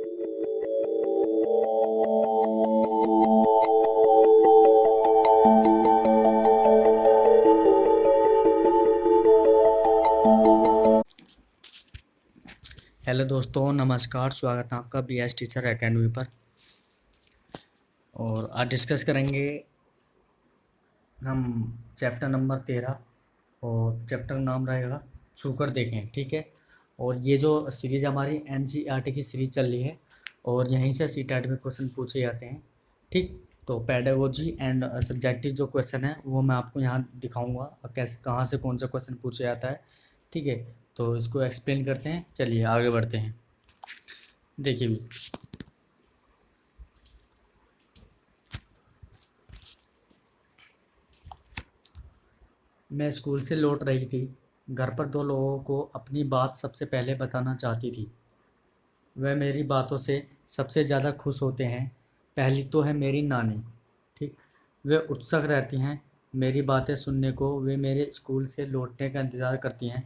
Hello दोस्तों, नमस्कार। स्वागत है आपका BS टीचर एकेडमी पर। और आज डिस्कस करेंगे हम चैप्टर नंबर 13 और चैप्टर नाम रहेगा छूकर देखें। ठीक है। और ये जो सीरीज़ हमारी NCERT की सीरीज चल रही है और यहीं से CTET में क्वेश्चन पूछे जाते हैं। ठीक। तो पेडागोजी एंड सब्जेक्टिव जो क्वेश्चन है वो मैं आपको यहाँ दिखाऊंगा कैसे कहाँ से कौन सा क्वेश्चन पूछा जाता है। ठीक है। तो इसको एक्सप्लेन करते हैं। चलिए आगे बढ़ते हैं। देखिए भी, मैं स्कूल से लौट रही थी। घर पर 2 लोगों को अपनी बात सबसे पहले बताना चाहती थी। वह मेरी बातों से सबसे ज़्यादा खुश होते हैं। पहली तो है मेरी नानी। ठीक। वे उत्सुक रहती हैं मेरी बातें सुनने को। वे मेरे स्कूल से लौटने का इंतज़ार करती हैं।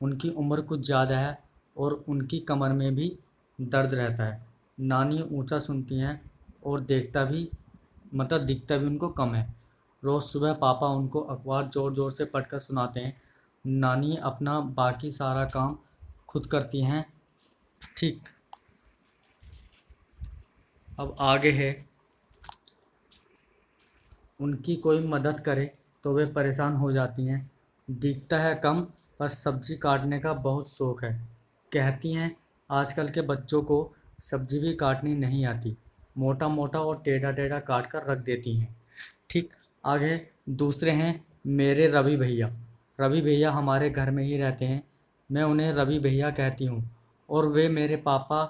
उनकी उम्र कुछ ज़्यादा है और उनकी कमर में भी दर्द रहता है। नानी ऊंचा सुनती हैं और दिखता भी उनको कम है। रोज़ सुबह पापा उनको अखबार ज़ोर ज़ोर से पढ़कर सुनाते हैं। नानी अपना बाकी सारा काम खुद करती हैं। ठीक। अब आगे है, उनकी कोई मदद करे तो वे परेशान हो जाती हैं। दिखता है कम पर सब्जी काटने का बहुत शौक है। कहती हैं आजकल के बच्चों को सब्जी भी काटनी नहीं आती। मोटा मोटा और टेढ़ा टेढ़ा काट कर रख देती हैं। ठीक। आगे दूसरे हैं मेरे रवि भैया। रवि भैया हमारे घर में ही रहते हैं। मैं उन्हें रवि भैया कहती हूँ और वे मेरे पापा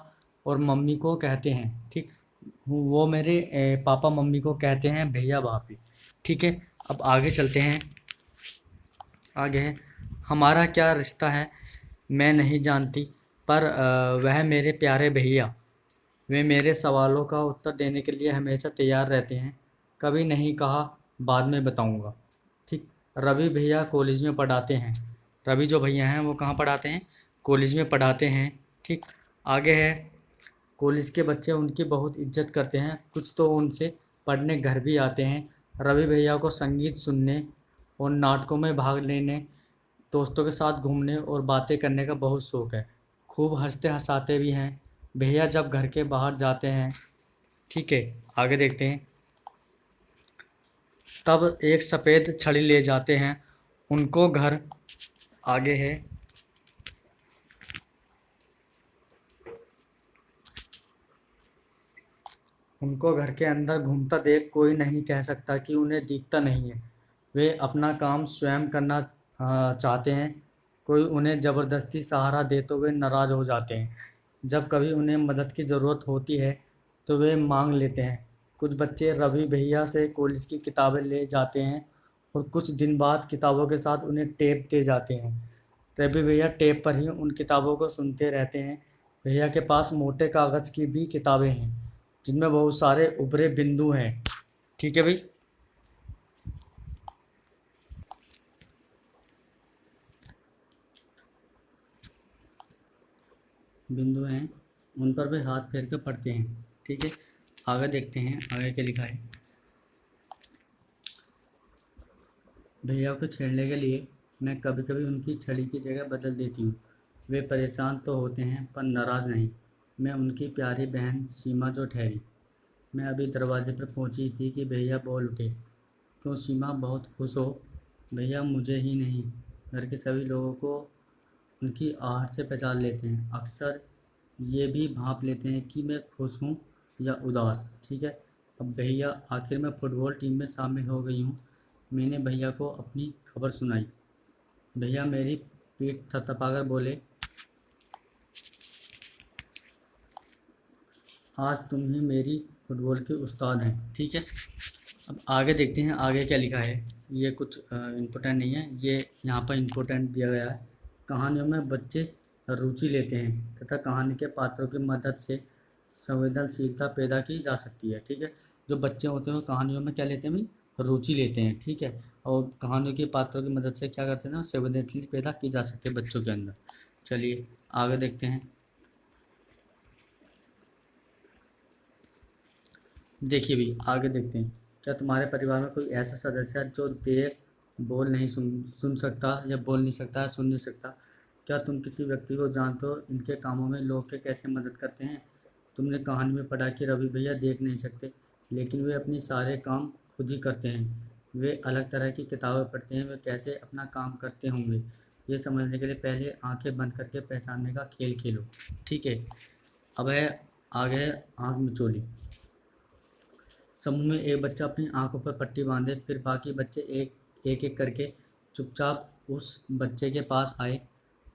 और मम्मी को कहते हैं। ठीक। वो मेरे पापा मम्मी को कहते हैं भैया भाभी। ठीक है। अब आगे चलते हैं। आगे है हमारा क्या रिश्ता है मैं नहीं जानती, पर वह मेरे प्यारे भैया। वे मेरे सवालों का उत्तर देने के लिए हमेशा तैयार रहते हैं। कभी नहीं कहा बाद में बताऊंगा। ठीक। रवि भैया कॉलेज में पढ़ाते हैं। रवि जो भैया हैं वो कहाँ पढ़ाते हैं? कॉलेज में पढ़ाते हैं। ठीक। आगे है कॉलेज के बच्चे उनकी बहुत इज्जत करते हैं। कुछ तो उनसे पढ़ने घर भी आते हैं। रवि भैया को संगीत सुनने और नाटकों में भाग लेने, दोस्तों के साथ घूमने और बातें करने का बहुत शौक है। खूब हंसते हंसाते भी हैं भैया जब घर के बाहर जाते हैं। ठीक है। आगे देखते हैं। तब एक सफ़ेद छड़ी ले जाते हैं उनको घर। आगे है उनको घर के अंदर घूमता देख कोई नहीं कह सकता कि उन्हें दिखता नहीं है। वे अपना काम स्वयं करना चाहते हैं। कोई उन्हें ज़बरदस्ती सहारा दे तो वे नाराज़ हो जाते हैं। जब कभी उन्हें मदद की ज़रूरत होती है तो वे मांग लेते हैं। कुछ बच्चे रवि भैया से कॉलेज की किताबें ले जाते हैं और कुछ दिन बाद किताबों के साथ उन्हें टेप दे जाते हैं। रवि भैया टेप पर ही उन किताबों को सुनते रहते हैं। भैया के पास मोटे कागज़ की भी किताबें हैं जिनमें बहुत सारे उभरे बिंदु हैं। ठीक है भाई। बिंदु हैं उन पर भी हाथ फेर कर पढ़ते हैं। ठीक है। आगे देखते हैं आगे क्या लिखा है। भैया को छेड़ने के लिए मैं कभी कभी उनकी छड़ी की जगह बदल देती हूँ। वे परेशान तो होते हैं पर नाराज़ नहीं। मैं उनकी प्यारी बहन सीमा जो ठहरी। मैं अभी दरवाजे पर पहुँची थी कि भैया बोल उठे, क्यों सीमा बहुत खुश हो? भैया मुझे ही नहीं, घर के सभी लोगों को उनकी आहट से पहचान लेते हैं। अक्सर ये भी भांप लेते हैं कि मैं खुश हूँ या उदास। ठीक है। अब भैया आखिर मैं फुटबॉल टीम में शामिल हो गई हूँ। मैंने भैया को अपनी खबर सुनाई। भैया मेरी पीठ थपथपाकर बोले, आज तुम ही मेरी फुटबॉल के उस्ताद हैं। ठीक है। अब आगे देखते हैं आगे क्या लिखा है। ये कुछ इम्पोर्टेंट नहीं है, ये यहाँ पर इम्पोर्टेंट दिया गया है। कहानियों में बच्चे रुचि लेते हैं तथा कहानी के पात्रों की मदद से संवेदनशीलता पैदा की जा सकती है। ठीक है। जो बच्चे होते हैं वो कहानियों में क्या लेते हैं भाई? रुचि लेते हैं। ठीक है। और कहानियों के पात्रों की मदद से क्या कर सकते हैं? संवेदनशील पैदा की जा सकती है बच्चों के अंदर। चलिए आगे देखते हैं। देखिए भी आगे देखते हैं। क्या तुम्हारे परिवार में कोई ऐसा सदस्य है जो देख बोल नहीं सुन सकता या बोल नहीं सकता, सुन नहीं सकता? क्या तुम किसी व्यक्ति को जानते हो इनके कामों में लोग के कैसे मदद करते हैं? तुमने कहानी में पढ़ा कि रवि भैया देख नहीं सकते, लेकिन वे अपनी सारे काम खुद ही करते हैं। वे अलग तरह की किताबें पढ़ते हैं, वे कैसे अपना काम करते होंगे ये समझने के लिए पहले आंखें बंद करके पहचानने का खेल खेलो। ठीक है, अब है आगे है आँख मिचोली। समूह में एक बच्चा अपनी आंखों पर पट्टी बांधे, फिर बाकी बच्चे एक एक करके चुपचाप उस बच्चे के पास आए।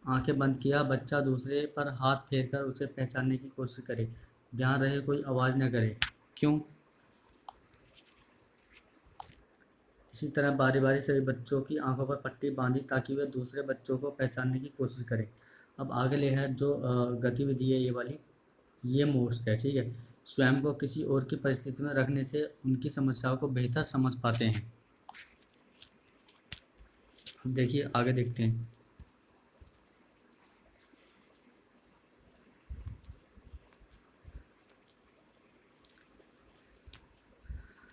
आंखें बंद किया, बच्चा दूसरे पर हाथ फेरकर उसे पहचानने की कोशिश करे। ध्यान रहे कोई आवाज़ न करे। क्यों? इसी तरह बारी बारी सभी बच्चों की आंखों पर पट्टी बांधी ताकि वे दूसरे बच्चों को पहचानने की कोशिश करें। अब आगे ले है जो गतिविधि है ये वाली, ये मोस्ट है। ठीक है, स्वयं को किसी और की परिस्थिति में रखने से उनकी समस्याओं को बेहतर समझ पाते हैं। अब देखिए आगे देखते हैं।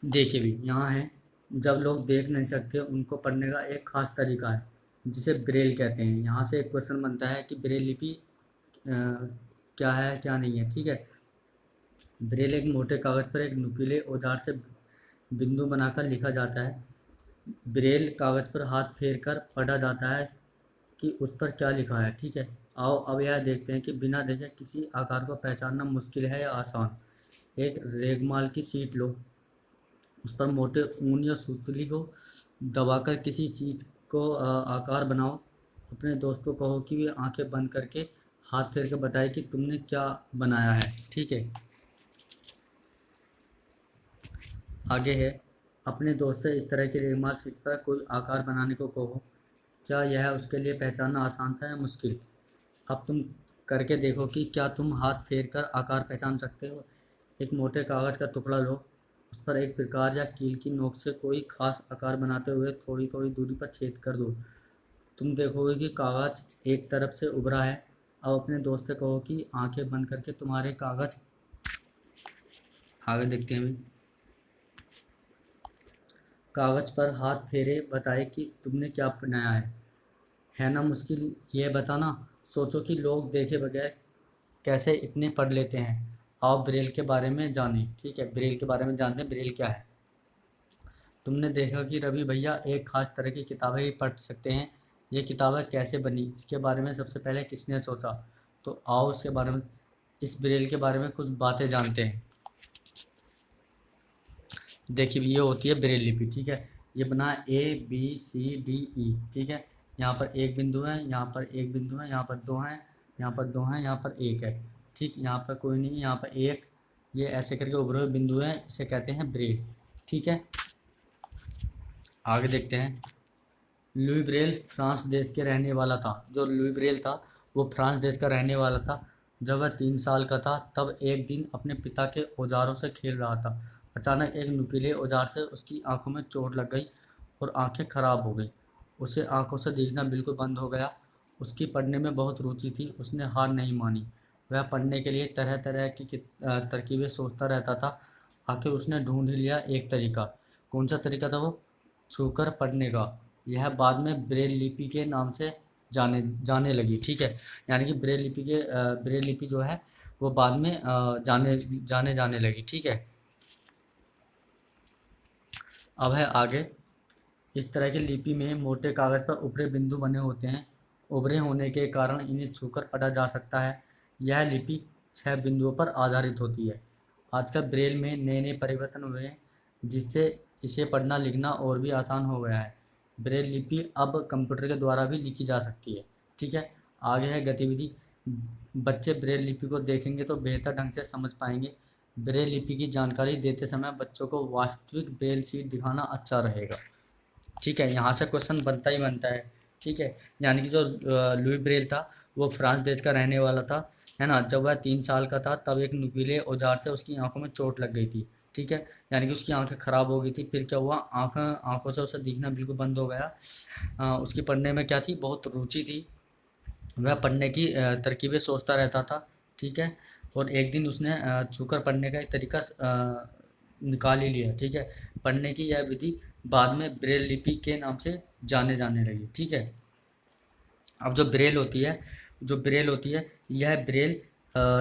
देखिए भी यहाँ है, जब लोग देख नहीं सकते उनको पढ़ने का एक खास तरीका है जिसे ब्रेल कहते हैं। यहाँ से एक क्वेश्चन बनता है कि ब्रेल लिपि क्या है क्या नहीं है। ठीक है, ब्रेल एक मोटे कागज़ पर एक नुकीले औजार से बिंदु बनाकर लिखा जाता है। ब्रेल कागज़ पर हाथ फेर कर पढ़ा जाता है कि उस पर क्या लिखा है। ठीक है, आओ अब यह देखते हैं कि बिना देखे किसी आकार को पहचानना मुश्किल है या आसान। एक रेगमाल की शीट लो, उस पर मोटे ऊन या सुतली को दबाकर किसी चीज़ को आकार बनाओ। अपने दोस्त को कहो कि वे आंखें बंद करके हाथ फेर कर बताए कि तुमने क्या बनाया है। ठीक है, आगे है, अपने दोस्त से इस तरह की रेगमाल शीट पर कोई आकार बनाने को कहो। क्या यह उसके लिए पहचानना आसान था या मुश्किल? अब तुम करके देखो कि क्या तुम हाथ फेर कर आकार पहचान सकते हो। एक मोटे कागज़ का टुकड़ा लो, उस पर एक प्रकार या कील की नोक से कोई खास आकार बनाते हुए थोड़ी थोड़ी दूरी पर छेद कर दो। तुम देखोगे कि कागज़ एक तरफ से उभरा है। अब अपने दोस्त से कहो कि आंखें बंद करके तुम्हारे कागज़, आगे देखते हैं, कागज़ पर हाथ फेरे बताए कि तुमने क्या बनाया है ना मुश्किल ये बताना? सोचो कि लोग देखे बगैर कैसे इतने पढ़ लेते हैं। आओ ब्रेल के बारे में जानें। ठीक है, ब्रेल के बारे में जानते हैं, ब्रेल क्या है। तुमने देखा कि रवि भैया एक खास तरह की किताबें ही पढ़ सकते हैं। ये किताबें कैसे बनी इसके बारे में सबसे पहले किसने सोचा? तो आओ उसके बारे में, इस ब्रेल के बारे में कुछ बातें जानते हैं। देखिए ये होती है ब्रेल लिपि। ठीक है, ये बना ABCDE। ठीक है, यहाँ पर एक बिंदु है, यहाँ पर एक बिंदु है, यहाँ पर दो हैं, यहाँ पर दो हैं, यहाँ पर एक है। ठीक, यहाँ पर कोई नहीं है, यहाँ पर एक, ये ऐसे करके उभरे हुए बिंदु हैं, इसे कहते हैं ब्रेल। ठीक है, आगे देखते हैं। लुई ब्रेल फ्रांस देश के रहने वाला था। जो लुई ब्रेल था वो फ्रांस देश का रहने वाला था। जब वह 3 साल का था तब एक दिन अपने पिता के औजारों से खेल रहा था। अचानक एक नुकीले औजार से उसकी आंखों में चोट लग गई और आंखें खराब हो गई। उसे आंखों से देखना बिल्कुल बंद हो गया। उसकी पढ़ने में बहुत रुचि थी, उसने हार नहीं मानी। वह पढ़ने के लिए तरह तरह की तरकीबें सोचता रहता था। आखिर उसने ढूंढ ही लिया एक तरीका। कौन सा तरीका था वो? छूकर पढ़ने का। यह बाद में ब्रेल लिपि के नाम से जाने जाने लगी। ठीक है, यानी कि ब्रेल लिपि जो है वो बाद में जाने लगी। ठीक है, अब है आगे। इस तरह की लिपि में मोटे कागज़ पर उभरे बिंदु बने होते हैं। उभरे होने के कारण इन्हें छूकर पढ़ा जा सकता है। यह लिपि 6 बिंदुओं पर आधारित होती है। आजकल ब्रेल में नए नए परिवर्तन हुए हैं जिससे इसे पढ़ना लिखना और भी आसान हो गया है। ब्रेल लिपि अब कंप्यूटर के द्वारा भी लिखी जा सकती है। ठीक है, आगे है गतिविधि। बच्चे ब्रेल लिपि को देखेंगे तो बेहतर ढंग से समझ पाएंगे। ब्रेल लिपि की जानकारी देते समय बच्चों को वास्तविक ब्रेल शीट दिखाना अच्छा रहेगा। ठीक है, यहाँ से क्वेश्चन बनता ही बनता है। ठीक है, यानी कि जो लुई ब्रेल था वो फ्रांस देश का रहने वाला था, है ना। जब वह 3 साल का था तब एक नुकीले औजार से उसकी आंखों में चोट लग गई थी। ठीक है, यानी कि उसकी आंखें ख़राब हो गई थी। फिर क्या हुआ, आंखों से उसे दिखना बिल्कुल बंद हो गया। उसकी पढ़ने में क्या थी, बहुत रुचि थी। वह पढ़ने की तरकीबें सोचता रहता था। ठीक है, और एक दिन उसने छूकर पढ़ने का एक तरीका निकाल ही लिया, ठीक है। पढ़ने की यह विधि बाद में ब्रेल लिपि के नाम से जाने लगी, ठीक है। अब जो ब्रेल होती है यह ब्रेल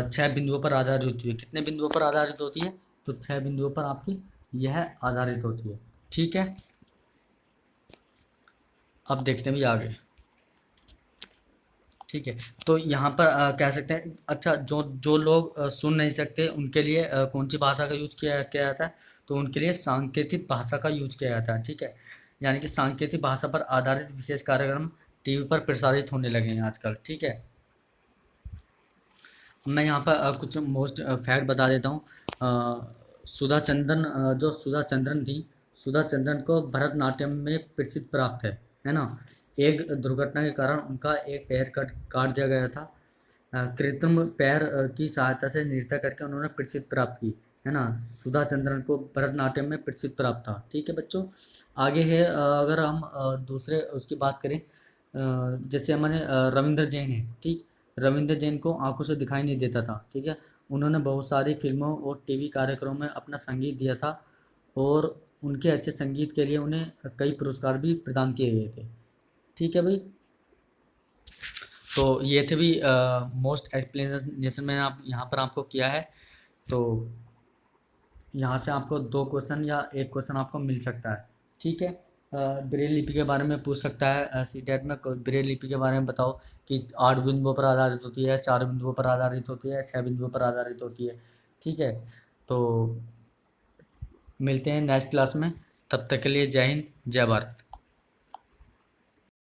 6 बिंदुओं पर आधारित होती है। कितने बिंदुओं पर आधारित होती है? तो 6 बिंदुओं पर आपकी यह आधारित होती है, ठीक है। अब देखते हैं भी आगे, ठीक है। तो यहाँ पर कह सकते हैं, अच्छा जो जो लोग सुन नहीं सकते उनके लिए कौन सी भाषा का यूज किया किया जाता है? तो उनके लिए सांकेतिक भाषा का यूज किया जाता है, ठीक है। यानी कि सांकेतिक भाषा पर आधारित विशेष कार्यक्रम टीवी पर प्रसारित होने लगे हैं आजकल, ठीक है। मैं यहाँ पर कुछ मोस्ट फैक्ट बता देता हूँ। सुधा चंद्रन, जो सुधा चंद्रन थी, सुधा चंद्रन को भरतनाट्यम में प्रसिद्ध प्राप्त है ना। एक दुर्घटना के कारण उनका एक पैर काट दिया गया था। कृत्रिम पैर की सहायता से नृत्य करके उन्होंने प्रसिद्ध प्राप्त की, है ना। सुधा चंद्रन को भरतनाट्यम में प्रसिद्ध प्राप्त था, ठीक है बच्चों। आगे है, अगर हम दूसरे उसकी बात करें, जैसे हमारे रविंद्र जैन है, ठीक। रविंद्र जैन को आंखों से दिखाई नहीं देता था, ठीक है। उन्होंने बहुत सारी फिल्मों और टीवी कार्यक्रमों में अपना संगीत दिया था और उनके अच्छे संगीत के लिए उन्हें कई पुरस्कार भी प्रदान किए गए थे, ठीक है भाई। तो ये थे भी मोस्ट एक्सप्लेनेशन जैसे मैंने आप यहाँ पर आपको किया है। तो यहाँ से आपको 2 क्वेश्चन या 1 क्वेश्चन आपको मिल सकता है, ठीक है। ब्रेल लिपि के बारे में पूछ सकता है सीटेट में, ब्रेल लिपि के बारे में बताओ कि 8 बिंदुओं पर आधारित होती है, 4 बिंदुओं पर आधारित होती है, 6 बिंदुओं पर आधारित होती है, ठीक है। तो मिलते हैं नेक्स्ट क्लास में, तब तक के लिए जय हिंद जय भारत।